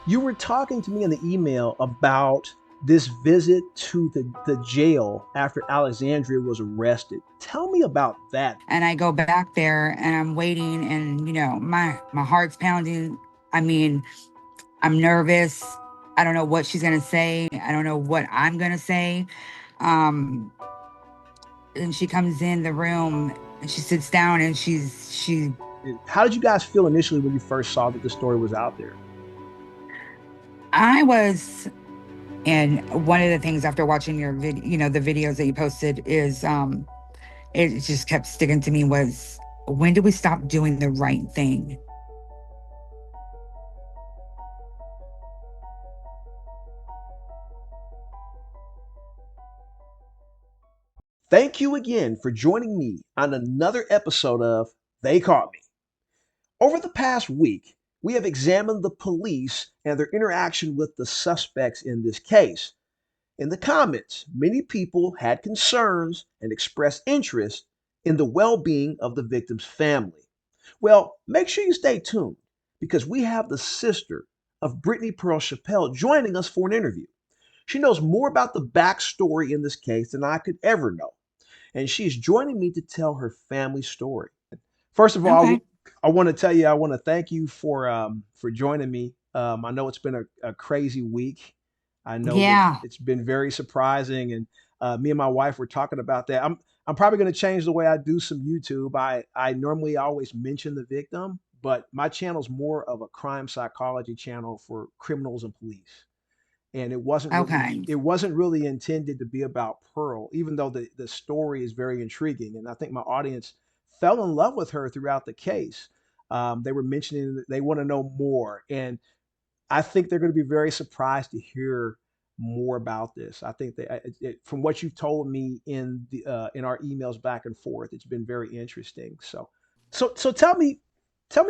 You were talking to me in the email about this visit to the jail after Alexandria was arrested. Tell me about that. And I go back there and I'm waiting and my heart's pounding. I mean, I'm nervous. I don't know what she's going to say. I don't know what I'm going to say. Um and she comes in the room and she sits down and she How did you guys feel initially when you first saw that the story was out there? I was and one of the things after watching your video, the videos that you posted is it just kept sticking to me was, when do we stop doing the right thing? Thank you again for joining me on another episode of They Caught Me. Over the past week, we have examined the police and their interaction with the suspects in this case. In the comments, many people had concerns and expressed interest in the well being of the victim's family. Well, make sure you stay tuned because we have the sister of Brittany Pearl Chappelle joining us for an interview. She knows more about the backstory in this case than I could ever know, and she's joining me to tell her family story. First of all, Okay. I want to tell you, I want to thank you for joining me. I know it's been a crazy week. I know that Yeah. it's been very surprising, and me and my wife were talking about that. I'm probably going to change the way I do some YouTube. I normally always mention the victim, but my channel is more of a crime psychology channel for criminals and police, and Okay. it wasn't really intended to be about Pearl, even though the story is very intriguing, and I think my audience fell in love with her throughout the case. They were mentioning that they want to know more, and I think they're going to be very surprised to hear more about this. I think that from what you've told me in our emails back and forth, it's been very interesting. So tell me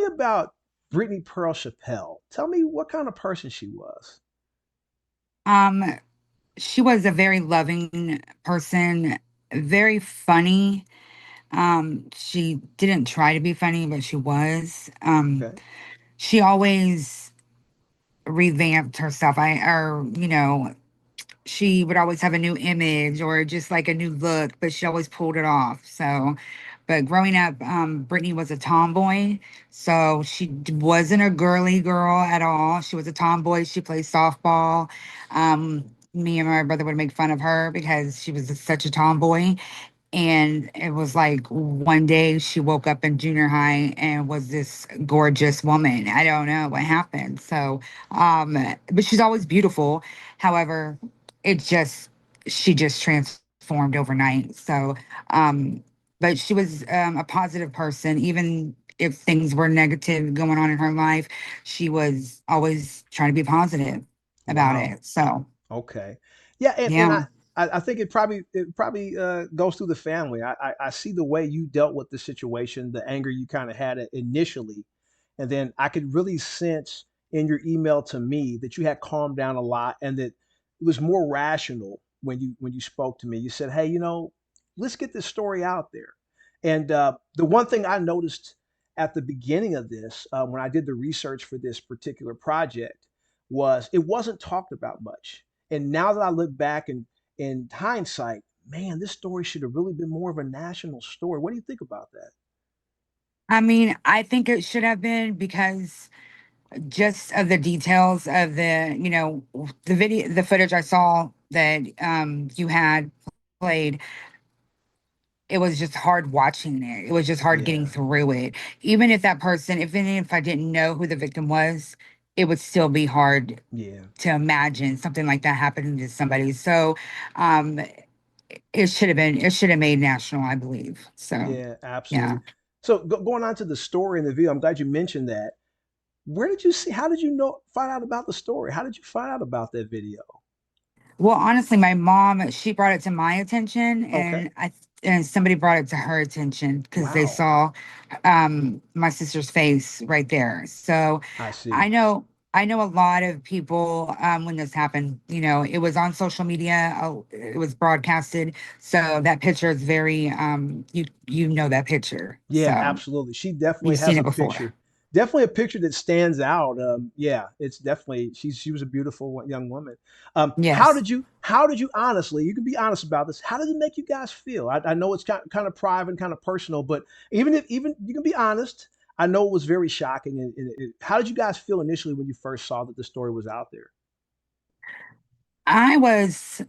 about Brittany Pearl Chappelle. Tell me what kind of person she was. Um, she was a very loving person, very funny. She didn't try to be funny, but she was. Okay. She always revamped herself. She would always have a new image or just like a new look, but she always pulled it off. So, but growing up, Brittany was a tomboy. So wasn't a girly girl at all. She was a tomboy. She played softball. Me and my brother would make fun of her because she was such a tomboy. And it was like one day she woke up in junior high and was this gorgeous woman. I don't know what happened. But she's always beautiful. However, it just, she just transformed overnight. Um, but she was a positive person, even if things were negative going on in her life. She was always trying to be positive about Wow. it. So, Okay. Yeah, and yeah. I think it probably goes through the family. I see the way you dealt with the situation, the anger you kind of had initially, and then I could really sense in your email to me that you had calmed down a lot and that it was more rational when you spoke to me. You said, "Hey, let's get this story out there." And the one thing I noticed at the beginning of this, when I did the research for this particular project, was it wasn't talked about much. And now that I look back and in hindsight, man, this story should have really been more of a national story. What do you think about that? I mean, I think it should have been because just of the details of the footage I saw that you had played, it was just hard watching it. It was just hard getting Yeah, through it. Even if that person, even if I didn't know who the victim was, it would still be hard yeah, to imagine something like that happening to somebody. So um it should have made national, I believe. So yeah, yeah. absolutely. So going on to the story in the video, I'm glad you mentioned that. Where did you see? How did you find out about the story? How did you find out about that video? Well, honestly, my mom, she brought it to my attention Okay. and somebody brought it to her attention because they Wow. saw my sister's face right there. So I I see. know I know a lot of people when this happened, it was on social media, it was broadcasted. So that picture is very you know that picture. Yeah, So absolutely. She definitely you've seen has a it before. picture. definitely a picture that stands out. Yeah, it's definitely she was a beautiful young woman. Yes. How did you honestly? You can be honest about this. How did it make you guys feel? I know it's kind of private and kind of personal, but even you can be honest. I know it was very shocking. How did you guys feel initially when you first saw that the story was out there? I was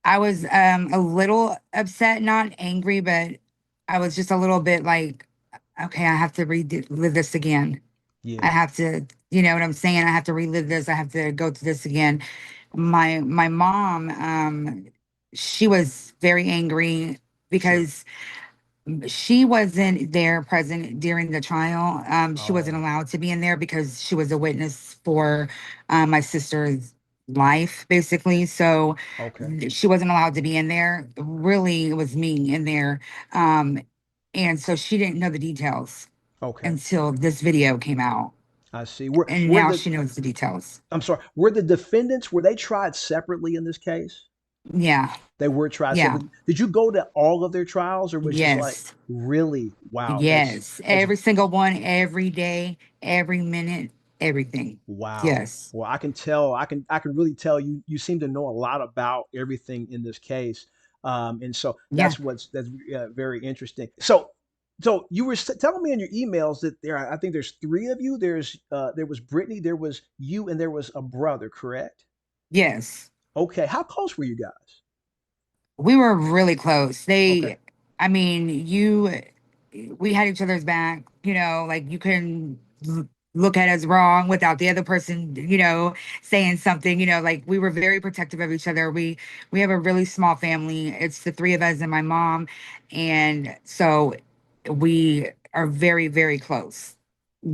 I was a little upset, not angry, but I was just a little bit like, okay, I have to relive this again. I Yeah, have to, you know what I'm saying? I have to relive this. I have to go through this again. My mom, she was very angry sure. because she wasn't there present during the trial. She wasn't Oh, allowed to be in there because she was a witness for my sister's life, basically. So okay, she wasn't allowed to be in there. Really, it was me in there. Um, and so she didn't know the details okay. until this video came out. I see. And Were now the she knows the details. I'm sorry. Were the defendants were they tried separately in this case? Yeah. They were tried Yeah. separately. Did you go to all of their trials, or was just like Yes. really? Wow, Yes. that's Every single one, every day, every minute, everything. wow. Yes. Well, I can tell. I can really tell you seem to know a lot about everything in this case, and so Yeah. that's very interesting. So you were telling me in your emails that I think there's three of you. There was Brittany, there was you, and there was a brother. Correct? Yes. Okay. How close were you guys? We were really close. Okay. I mean, we had each other's back, you know, like you couldn't look at us wrong without the other person, you know, saying something, you know, like we were very protective of each other. We have a really small family. It's the three of us and my mom. And so we are very, very close.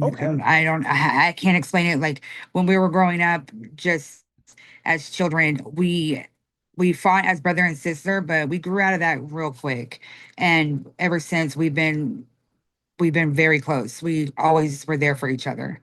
Okay. I can't explain it. Like when we were growing up, just as children, we fought as brother and sister, but we grew out of that real quick. And ever since we've been very close. We always were there for each other.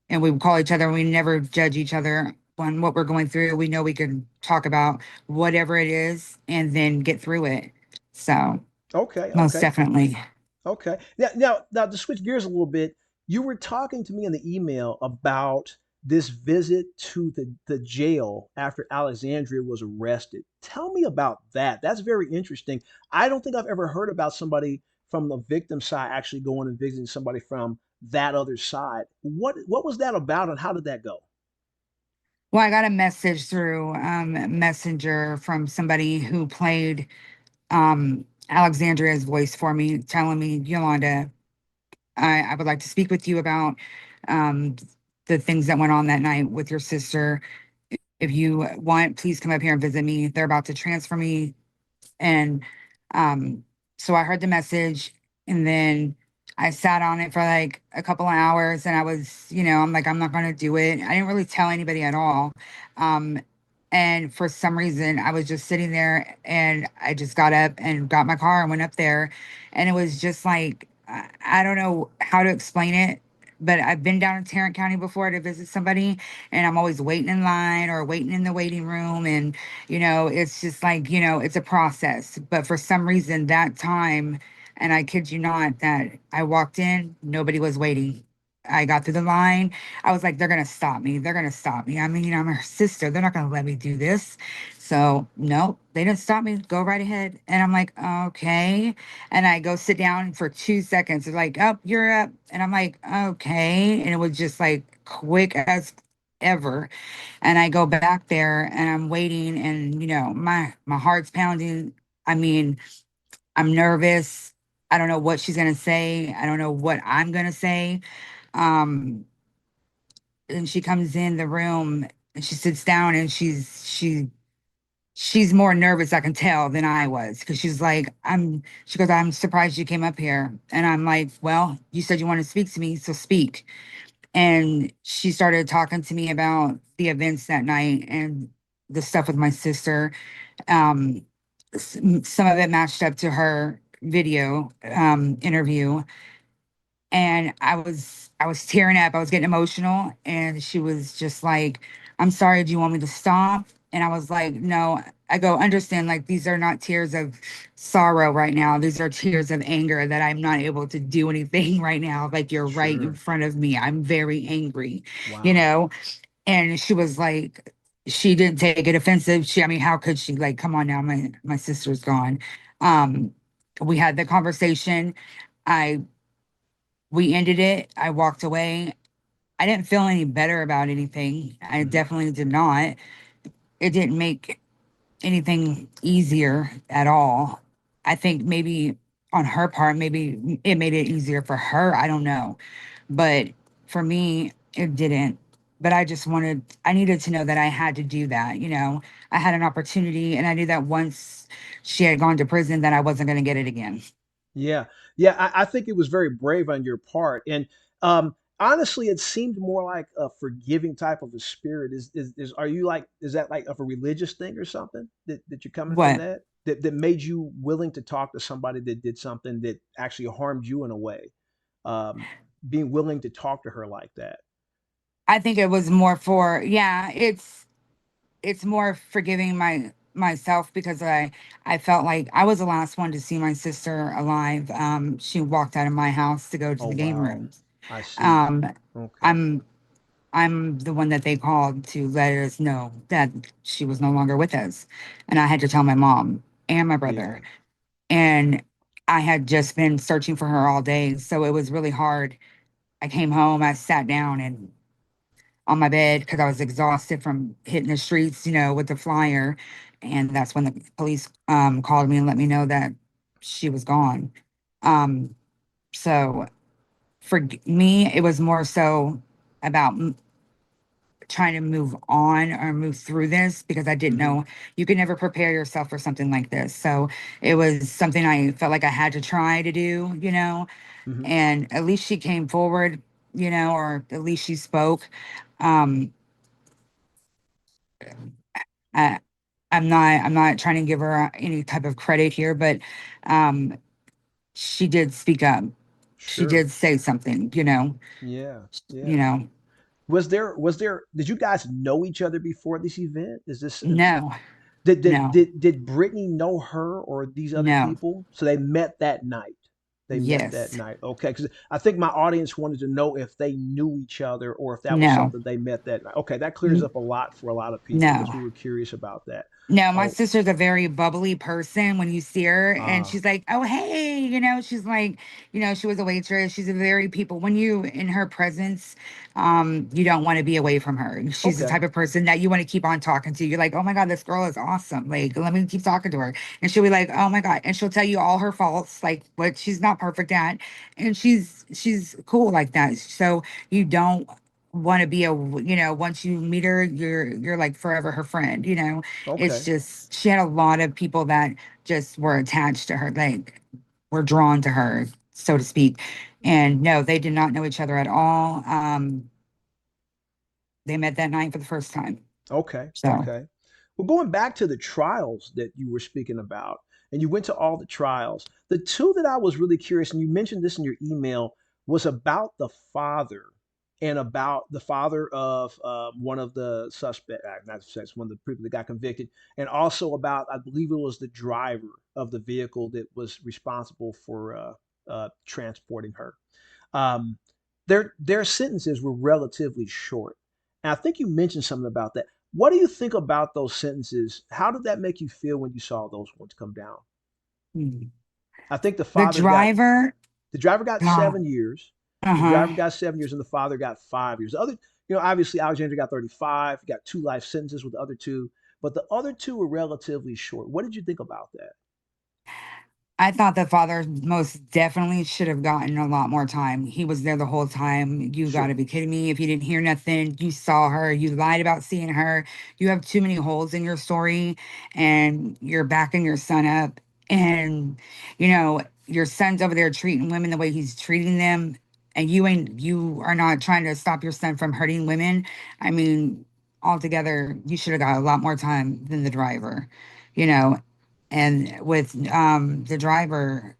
And we would call each other. We never judge each other on what we're going through. We know we can talk about whatever it is and then get through it. So Okay. most Okay. definitely. Okay. Now to switch gears a little bit, you were talking to me in the email about this visit to the jail after Alexandria was arrested. Tell me about that. That's very interesting. I don't think I've ever heard about somebody from the victim side actually going and visiting somebody from that other side. What was that about and how did that go? Well, I got a message through Messenger from somebody who played Alexandria's voice for me, telling me, Yolanda, I would like to speak with you about um, the things that went on that night with your sister. If you want, please come up here and visit me. They're about to transfer me. And um, so I heard the message and then I sat on it for like a couple of hours and I was, you know, I'm like, I'm not going to do it. I didn't really tell anybody at all. Um, and for some reason, I was just sitting there and I just got up and got my car and went up there. And it was just like, I don't know how to explain it, but I've been down in Tarrant County before to visit somebody and I'm always waiting in line or waiting in the waiting room. And, you know, it's just like, you know, it's a process. But for some reason, that time, and I kid you not, that I walked in, nobody was waiting. I got through the line. I was like, they're gonna stop me. They're gonna stop me. I mean, I'm her sister. They're not gonna let me do this. So no, they didn't stop me. Go right ahead. And I'm like, okay. And I go sit down for 2 seconds. They're like, oh, you're up. And I'm like, okay. And it was just like quick as ever. And I go back there and I'm waiting and you know, my heart's pounding. I mean, I'm nervous. I don't know what she's gonna say. I don't know what I'm gonna say. Um, and she comes in the room and she sits down and she's more nervous, I can tell, than I was because she's like, she goes, I'm surprised you came up here. And I'm like, well, you said you want to speak to me, so speak. And she started talking to me about the events that night and the stuff with my sister. Um, some of it matched up to her video interview and I was tearing up. I was getting emotional and she was just like, "I'm sorry, do you want me to stop?" And I was like, "No." I go, understand, like, these are not tears of sorrow right now. These are tears of anger that I'm not able to do anything right now. Like, you're right in Sure. front of me. I'm very angry, you Wow. know? And she was like, she didn't take it offensive. I mean, how could she? Like, come on now, my sister's gone. Um, we had the conversation. I We ended it. I walked away. I didn't feel any better about anything. I Hmm. definitely did not. It didn't make anything easier at all. I think maybe on her part, maybe it made it easier for her. I don't know. But for me, it didn't. But I needed to know that I had to do that. I had an opportunity, and I knew that once she had gone to prison, that I wasn't going to get it again. Yeah, yeah. I think it was very brave on your part, and honestly, it seemed more like a forgiving type of a spirit. Is are you like is that like of a religious thing or something that you're coming from What? that made you willing to talk to somebody that did something that actually harmed you in a way? Um, Being willing to talk to her like that. I think it was more for, yeah, it's more forgiving myself because I felt like I was the last one to see my sister alive. She walked out of my house to go to Oh the game wow, rooms. I see. Um, Okay, I'm I'm the one that they called to let us know that she was no longer with us, and I had to tell my mom and my yeah, brother. And I had just been searching for her all day, so it was really hard. I came home, I sat down and on my bed because I was exhausted from hitting the streets, with the flyer. And that's when the police called me and let me know that she was gone. Um, so for me, it was more so about trying to move on or move through this because I didn't hmm know you could never prepare yourself for something like this. So it was something I felt like I had to try to do. hmm And at least she came forward, or at least she spoke. Um, I, I'm not trying to give her any type of credit here, but um, she did speak up. She sure, did say something, you know, yeah, you yeah. know. Was there did you guys know each other before this event? Is this No, no, did Brittany know her or these other no. people? So they met that night. They met that Yes. night. Okay, because I think my audience wanted to know if they knew each other or if that was No. something they met that night. Okay, that clears N- up a lot for a lot of people because no. we were curious about that. No, my Oh, sister's a very bubbly person when you see her, and ah, she's like, "Oh, hey," she's like, she was a waitress. She's a very people when you in her presence, you don't want to be away from her. She's the okay, type of person that you want to keep on talking to. You're like, "Oh my God, this girl is awesome. Like, let me keep talking to her." And she'll be like, "Oh my God," and she'll tell you all her faults, like what she's not perfect at, and she's cool like that. So you don't want to be once you meet her, you're like forever her friend. It's okay, just she had a lot of people that just were attached to her, like were drawn to her, so to speak. And no, they did not know each other at all. They met that night for the first time. okay, So okay. Well, going back to the trials that you were speaking about, and you went to all the trials, the two that I was really curious, and you mentioned this in your email, was about the father and about the father of one of the suspect, not suspects, one of the people that got convicted, and also about, I believe it was the driver of the vehicle that was responsible for transporting her. Um, their sentences were relatively short. And I think you mentioned something about that. What do you think about those sentences? How did that make you feel when you saw those ones come down? mm, I think the the driver got God, 7 years. The uh-huh. driver got 7 years, and the father got 5 years. The other, obviously Alexander got 35. He got two life sentences with the other two, but the other two were relatively short. What did you think about that? I thought the father most definitely should have gotten a lot more time. He was there the whole time. You got to Sure. be kidding me. If you didn't hear nothing, you saw her, you lied about seeing her. You have too many holes in your story and you're backing your son up. And, your son's over there treating women the way he's treating them. And you are not trying to stop your son from hurting women. I mean, altogether, you should have got a lot more time than the driver, you know and with the driver,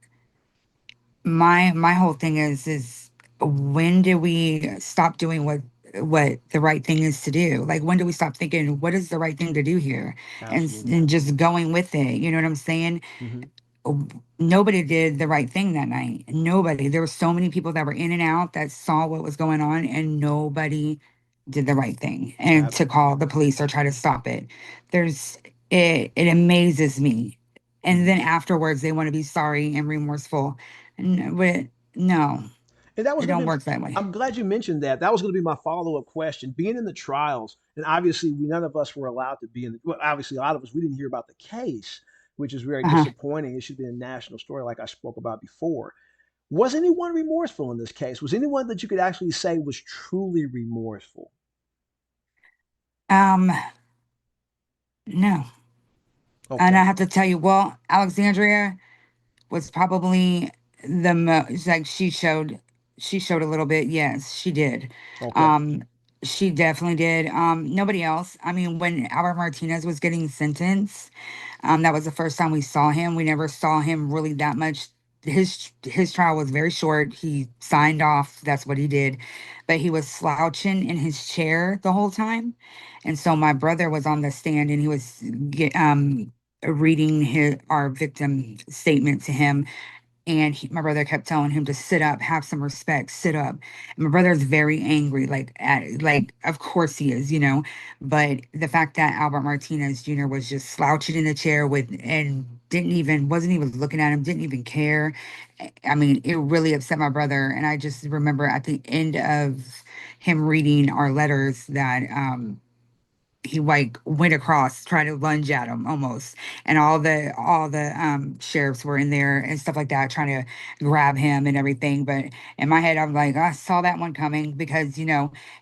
my whole thing is when do we stop doing what what the right thing is to do. Like, when do we stop thinking, what is the right thing to do here? Absolutely. And just going with it. You know what I'm saying? Hmm. Nobody did the right thing that night. Nobody. There were so many people that were in and out that saw what was going on, and nobody did the right thing and Ab- to call the police or try to stop it. There's it amazes me. And mhm. then afterwards they want to be sorry and remorseful. But no, And that was it going don't to be, work that way. I'm glad you mentioned that. That was going to be my follow up question. Being in the trials, and obviously, none of us were allowed to be in the, well, obviously, a lot of us, we didn't hear about the case, which is very Uh-huh. disappointing. It should be a national story, like I spoke about before. Was anyone remorseful in this case? Was anyone that you could actually say was truly remorseful? Um, no. And Okay. I have to tell you, well, Alexandria was probably the most like she showed a little bit. Yes, she did. Okay. Um she definitely did. Nobody else. I mean, when Albert Martinez was getting sentenced, that was the first time we saw him. We never saw him really that much. His trial was very short. He signed off. That's what he did, but he was slouching in his chair the whole time, and so my brother was on the stand and he was reading our victim statement to him, and my brother kept telling him to sit up, have some respect, sit up. And my brother's very angry, like of course he is, you know. But the fact that Albert Martinez Jr. was just slouching in the chair with and wasn't even looking at him, didn't even care. I mean, it really upset my brother. And I just remember at the end of him reading our letters that he like went across, tried to lunge at him almost, and all the sheriffs were in there and stuff like that, trying to grab him and everything. But in my head, I'm like, I saw that one coming because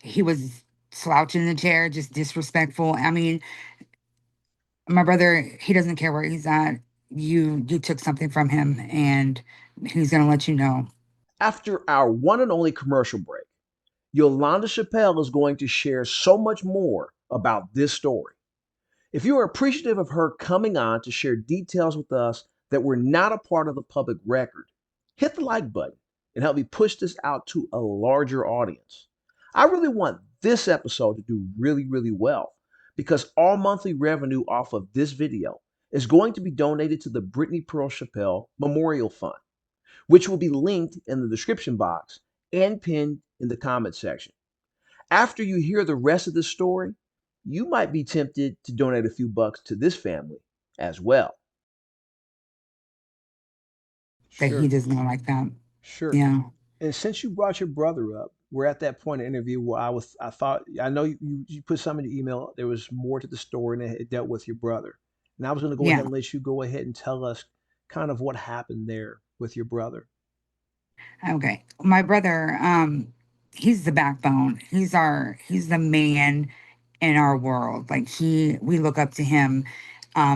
he was slouching in the chair, just disrespectful. I mean, my brother, he doesn't care where he's at. You took something from him, and he's gonna let you know. After our one and only commercial break, Yolanda Chappelle is going to share so much more about this story. If you are appreciative of her coming on to share details with us that were not a part of the public record, hit the like button and help me push this out to a larger audience. I really want this episode to do really, really well because all monthly revenue off of this video is going to be donated to the Brittany Pearl Chappelle Memorial Fund, which will be linked in the description box and pinned in the comment section. After you hear the rest of this story, you might be tempted to donate a few bucks to this family as well. That he Sure, does not like that. sure. Yeah, And since you brought your brother up, we're at that point in the interview where I thought, I know you put some in the email. There was more to the story and it dealt with your brother. And I was going to go ahead yeah. and let you go ahead and tell us kind of what happened there with your brother. Okay. My brother, he's the backbone. He's the man in our world. Like we look up to him.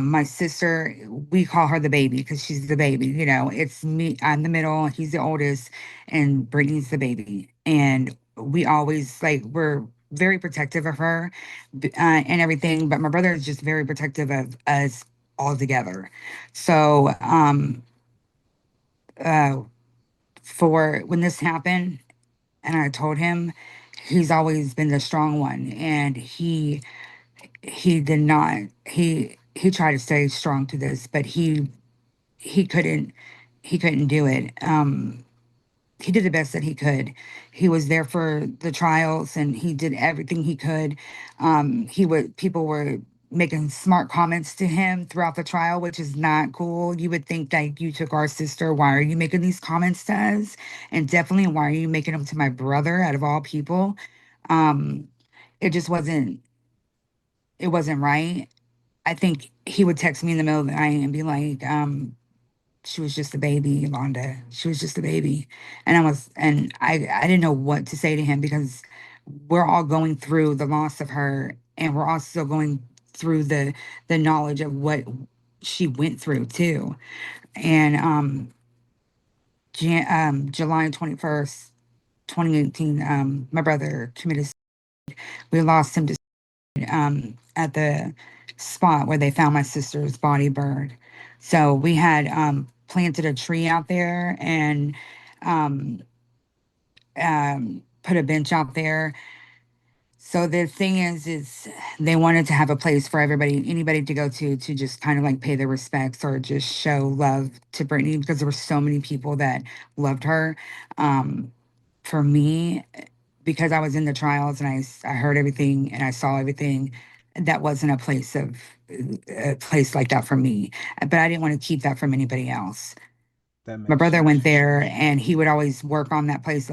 My sister, we call her the baby because she's the baby. It's me. I'm the middle. He's the oldest, and Brittany's the baby. And we always we're very protective of her, and everything. But my brother is just very protective of us all together. So, uh, for when this happened, and I told him, he's always been the strong one, and he did not he tried to stay strong to this, but he couldn't he couldn't do it. He did the best that he could. He was there for the trials and he did everything he could. He would People were making smart comments to him throughout the trial, which is not cool. You would think that you took our sister. Why are you making these comments to us? And definitely, why are you making them to my brother out of all people? Um, it just wasn't right. I think he would text me in the middle of the night and be like, she was just a baby, Yolanda. She was just a baby. And I didn't know what to say to him because we're all going through the loss of her and we're also going through the knowledge of what she went through too. And July 21st, 2018, my brother committed. We lost him to at the spot where they found my sister's body burned. So we had planted a tree out there and um, put a bench out there. So the thing is they wanted to have a place for everybody, anybody to go to just kind of like pay their respects or just show love to Britney because there were so many people that loved her. Um, for me, because I was in the trials and I heard everything and I saw everything, that wasn't a place like that for me. But I didn't want to keep that from anybody else. That My makes brother went sense. there and he would always work on that place,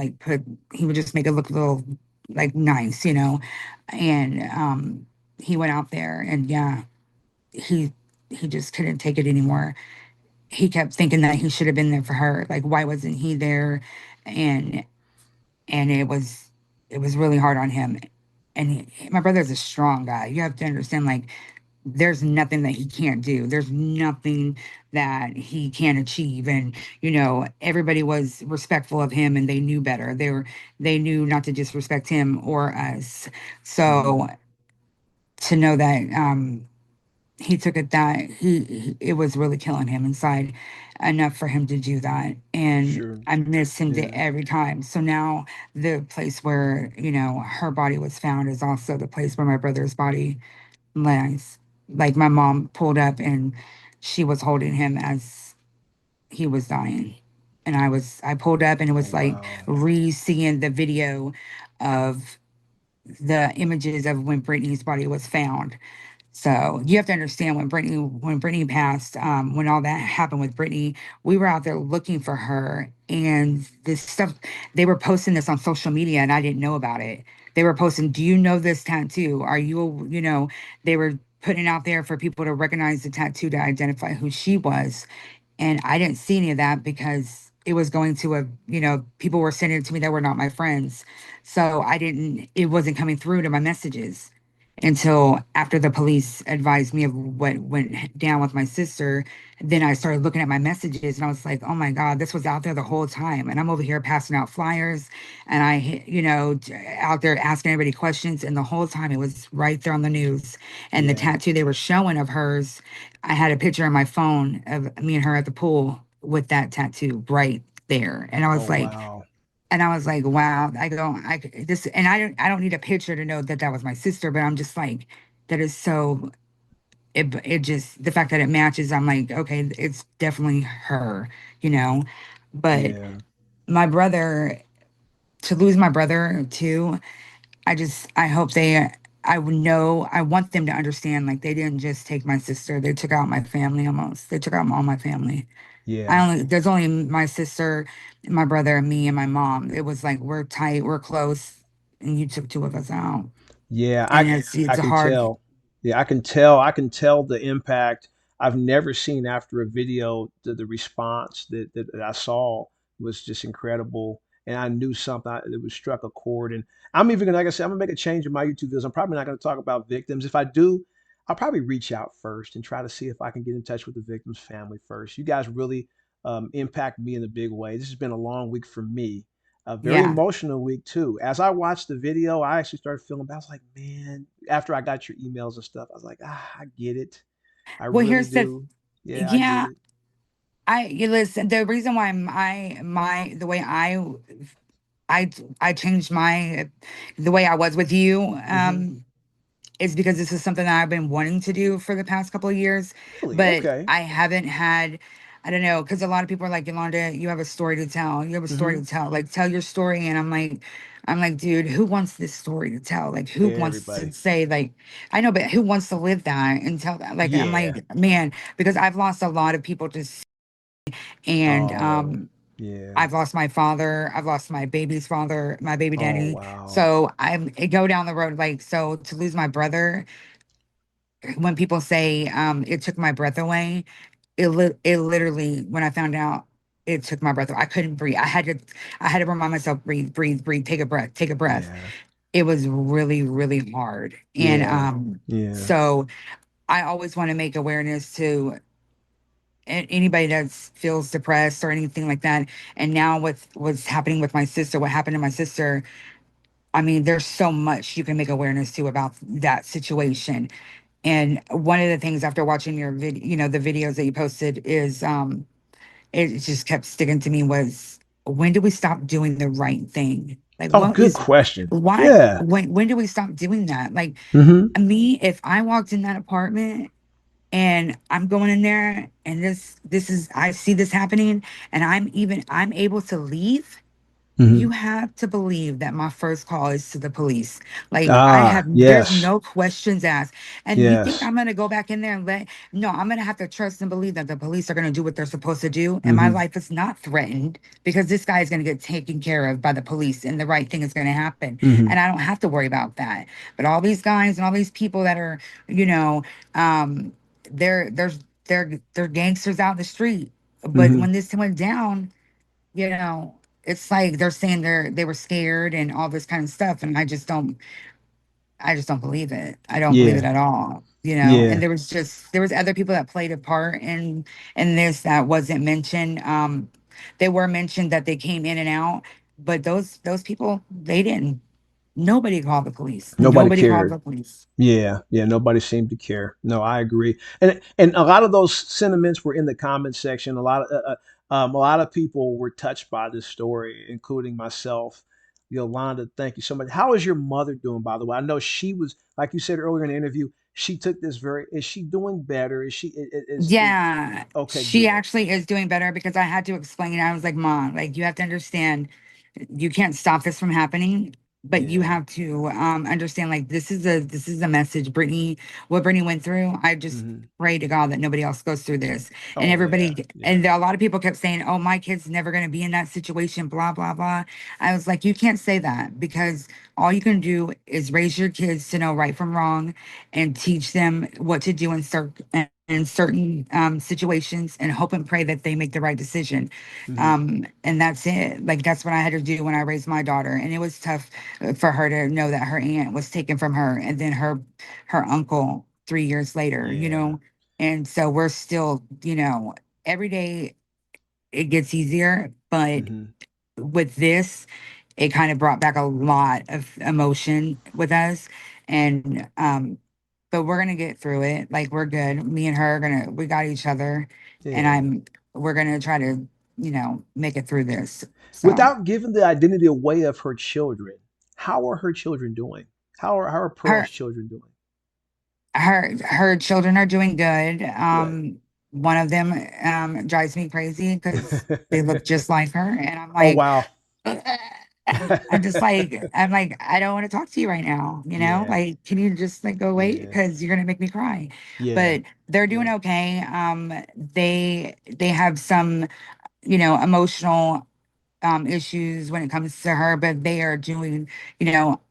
he would just make it look a little like nice, you know. And he went out there and yeah, he he just couldn't take it anymore. He kept thinking that he should have been there for her. Like, why wasn't he there? And and it was really hard on him. And my brother's a strong guy. You have to understand, like, there's nothing that he can't do. There's nothing that he can't achieve. And, you know, everybody was respectful of him and they knew better. They knew not to disrespect him or us. Mm-hmm. So to know that he took it that it was really killing him inside enough for him to do that. And Sure. I miss him to Yeah. every time. So now the place where, you know, her body was found is also the place where my brother's body lies. Like my mom pulled up and she was holding him as he was dying. And I pulled up and it Oh was like wow. re-seeing the video of the images of when Brittany's body was found. So you have to understand when Brittany passed, when all that happened with Brittany, we were out there looking for her, and this stuff they were posting this on social media, and I didn't know about it. They were posting, "Do you know this tattoo? Are you, you know?" They were putting it out there for people to recognize the tattoo to identify who she was, and I didn't see any of that because it was going to a, you know, people were sending it to me that were not my friends. So it wasn't coming through to my messages until after the police advised me of what went down with my sister. Then I started looking at my messages and I was like, oh my God, this was out there the whole time. And I'm over here passing out flyers and you know, out there asking everybody questions. And the whole time it was right there on the news. And the Yeah. tattoo they were showing of hers, I had a picture on my phone of me and her at the pool with that tattoo right there. Oh wow. And I was like, wow, this, and I don't need a picture to know that that was my sister, but I'm just like, that is so, it just, the fact that it matches, I'm like, okay, it's definitely her, you know? But Yeah. my brother, to lose my brother too, I hope I would know, I want them to understand, like, they didn't just take my sister, they took out my family almost. They took out all my family. Yeah. There's only my sister, my brother, and me and my mom. It was like, we're tight, we're close, and you took two of us out. Yeah, And I it's can hard. tell. Yeah, I can tell. I can tell the impact. I've never seen after a video the response that I saw was just incredible, and I knew something that was struck a chord. And I'm even gonna, like I said, I'm gonna make a change in my YouTube videos. I'm probably not gonna talk about victims. If I do, I'll probably reach out first and try to see if I can get in touch with the victim's family first. You guys really impact me in a big way. This has been a long week for me, a very Yeah. emotional week too. As I watched the video, I actually started feeling bad. I was like, man, after I got your emails and stuff, I was like, I get it. I Well, really here's the, do. Yeah, I get yeah, it. you listen, the reason why the way I, I changed the way I was with you, Hmm. is because this is something that I've been wanting to do for the past couple of years, Really? but Okay. I haven't had, I don't know, because a lot of people are like, Yolanda, you have a story to tell. You have a story Hmm. to tell. Like, tell your story. And I'm like, dude, who wants this story to tell? Like, who wants to Everybody. say, like, I know, but who wants to live that and tell that? Like, I'm Yeah. like, man, because I've lost a lot of people and Oh, yeah. I've lost my father. I've lost my baby's father, my baby Oh, daddy. wow. So I go down the road like, so to lose my brother, when people say it took my breath away, it literally, when I found out, it took my breath away. I couldn't breathe. I had to remind myself, breathe, breathe, breathe, take a breath, take a breath. Yeah. It was really, really hard. And Yeah. Yeah. so I always want to make awareness to anybody that feels depressed or anything like that. And now with what's happening with my sister, what happened to my sister, I mean, there's so much you can make awareness to about that situation. And one of the things after watching your video, you know, the videos that you posted is it just kept sticking to me was, when do we stop doing the right thing? Like, Oh, what good is question. why? Yeah. When do we stop doing that? Like, Mm-hmm. me, if I walked in that apartment and I'm going in there and this is I see this happening and I'm able to leave, Mm-hmm. you have to believe that my first call is to the police. Like, Ah, there's yes. no questions asked. And you think Yes. I'm gonna go back in there and no, I'm gonna have to trust and believe that the police are gonna do what they're supposed to do. And my Mm-hmm. life is not threatened because this guy is gonna get taken care of by the police and the right thing is gonna happen. Mm-hmm. And I don't have to worry about that. But all these guys and all these people that are, you know, um, they're, there's, they're gangsters out in the street. But Mm-hmm. when this went down, you know, it's like they're saying they were scared and all this kind of stuff, and I just don't believe it. I don't believe it Yeah. at all. You know, and Yeah. there was other people that played a part in this that wasn't mentioned. They were mentioned that they came in and out, but those people they didn't. Nobody called the police. Nobody Nobody called cared. the police. Yeah, yeah, nobody seemed to care. No, I agree. And a lot of those sentiments were in the comments section. A lot of people were touched by this story, including myself. Yolanda, thank you so much. How is your mother doing, by the way? I know she was, like you said earlier in the interview, she took this very. Is she doing better? Is she is Yeah, okay? she Good. actually is doing better because I had to explain. I was like, Mom, like you have to understand, you can't stop this from happening, but you Yeah. have to understand like this is a message. Brittany, what Brittany went through, I just Hmm. pray to God that nobody else goes through this. And Oh yeah. Yeah. a lot of people kept saying, oh, my kid's never going to be in that situation, blah, blah, blah. I was like, you can't say that because all you can do is raise your kids to know right from wrong and teach them what to do in certain situations and hope and pray that they make the right decision. Hmm. And that's it. Like that's what I had to do when I raised my daughter, and it was tough for her to know that her aunt was taken from her, and then her uncle 3 years later. You Yeah. know, and so we're still, you know, every day it gets easier, but Hmm. with this, it kind of brought back a lot of emotion with us. And but we're gonna get through it. Like we're good. Me and her are gonna we got each other and Yeah. we're gonna try to, make it through this. So Without giving the identity away of her children, how are her children doing? How are Pearl's her children doing? her children are doing good. Good. One of them drives me crazy because they look just like her. And I'm Oh like, wow. I'm like, I don't want to talk to you right now. You know, Yeah. like, can you just like go away? Yeah. Because you're gonna make me cry. Yeah. But they're doing Yeah. okay. They have some, emotional issues when it comes to her, but they are doing,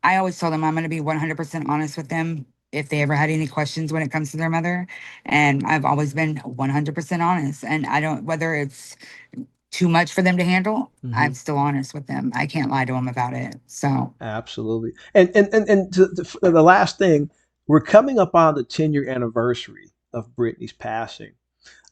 I always told them I'm gonna be 100% honest with them if they ever had any questions when it comes to their mother. And I've always been 100% honest. And I don't whether it's too much for them to handle, I'm Hmm. still honest with them. I can't lie to them about it. So, Absolutely. And for the last thing, we're coming up on the 10-year anniversary of Britney's passing.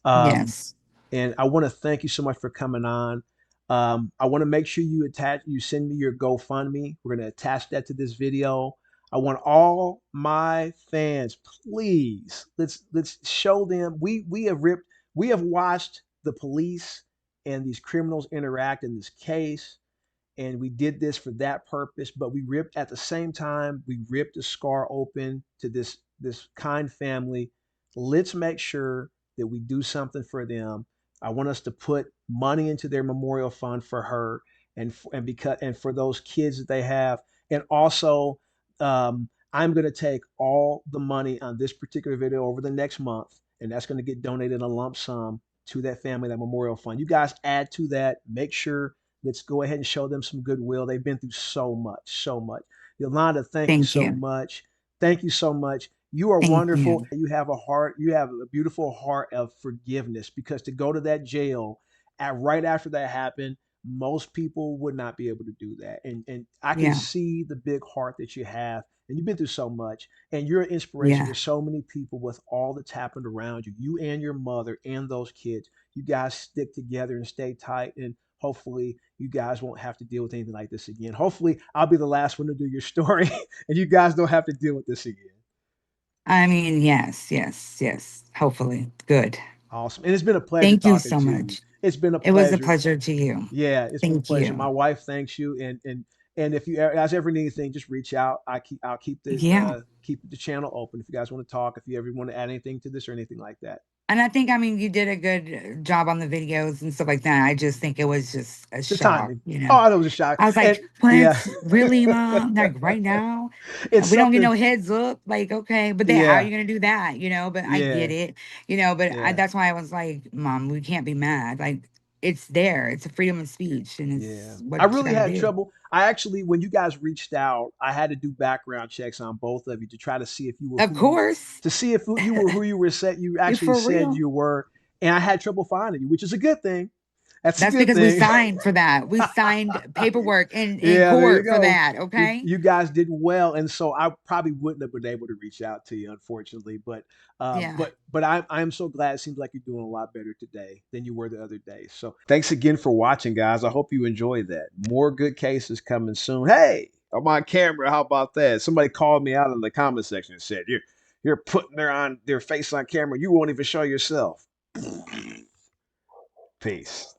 Um, yes. and I want to thank you so much for coming on. I want to make sure you send me your GoFundMe. We're going to attach that to this video. I want all my fans, please, let's show them we have watched the police and these criminals interact in this case, and we did this for that purpose, but we ripped at the same time we ripped the scar open to this kind family. Let's make sure that we do something for them. I want us to put money into their memorial fund for her, and for those kids that they have. And also, I'm going to take all the money on this particular video over the next month, and that's going to get donated in a lump sum to that family, that memorial fund. You guys add to that. Make sure, let's go ahead and show them some goodwill. They've been through so much, so much. Yolanda, thank you Thank so you. much. Thank you so much. You are Thank wonderful. you. You have a heart. You have a beautiful heart of forgiveness, because to go to that jail right after that happened, most people would not be able to do that. And I can Yeah. see the big heart that you have. And you've been through so much. And you're an inspiration Yeah. to so many people with all that's happened around you. You and your mother and those kids. You guys stick together and stay tight. And hopefully you guys won't have to deal with anything like this again. Hopefully I'll be the last one to do your story and you guys don't have to deal with this again. I mean, yes, yes, yes. Hopefully. Good. Awesome. And it's been a pleasure Thank you talking so to you. much. It's been a It was a pleasure. pleasure to you. Yeah, it's been a Thank pleasure. My you. wife thanks you, and And if you guys ever need anything, just reach out. I'll Yeah. keep the channel open if you guys want to talk. If you ever want to add anything to this or anything like that. And I think, I mean, you did a good job on the videos and stuff like that. I just think it was just a The shock, timing. you Oh, know. I know it was a shock. I was like, And "What? yeah, Really, mom? Like right now? it's We don't get no something. heads up? Like, okay, but then how are Yeah, you gonna do that? You know, but I get yeah, it, you know, but yeah. that's why I was like, Mom, we can't be mad. Like, it's there. It's a freedom of speech and Yeah. it's I what you really gotta had do. trouble. I actually, when you guys reached out, I had to do background checks on both of you to try to see if you were Of who you, course. to see if you were who you were said you You actually for said real. you were. And I had trouble finding you, which is a good thing. That's a That's good because we thing. signed for that. We signed paperwork in Yeah, there you court for go. that, okay? You guys did well, and so I probably wouldn't have been able to reach out to you, unfortunately. Yeah. But I'm so glad. It seems like you're doing a lot better today than you were the other day. So thanks again for watching, guys. I hope you enjoyed that. More good cases coming soon. Hey, I'm on camera. How about that? Somebody called me out in the comment section and said you're putting their face on camera. You won't even show yourself. Peace.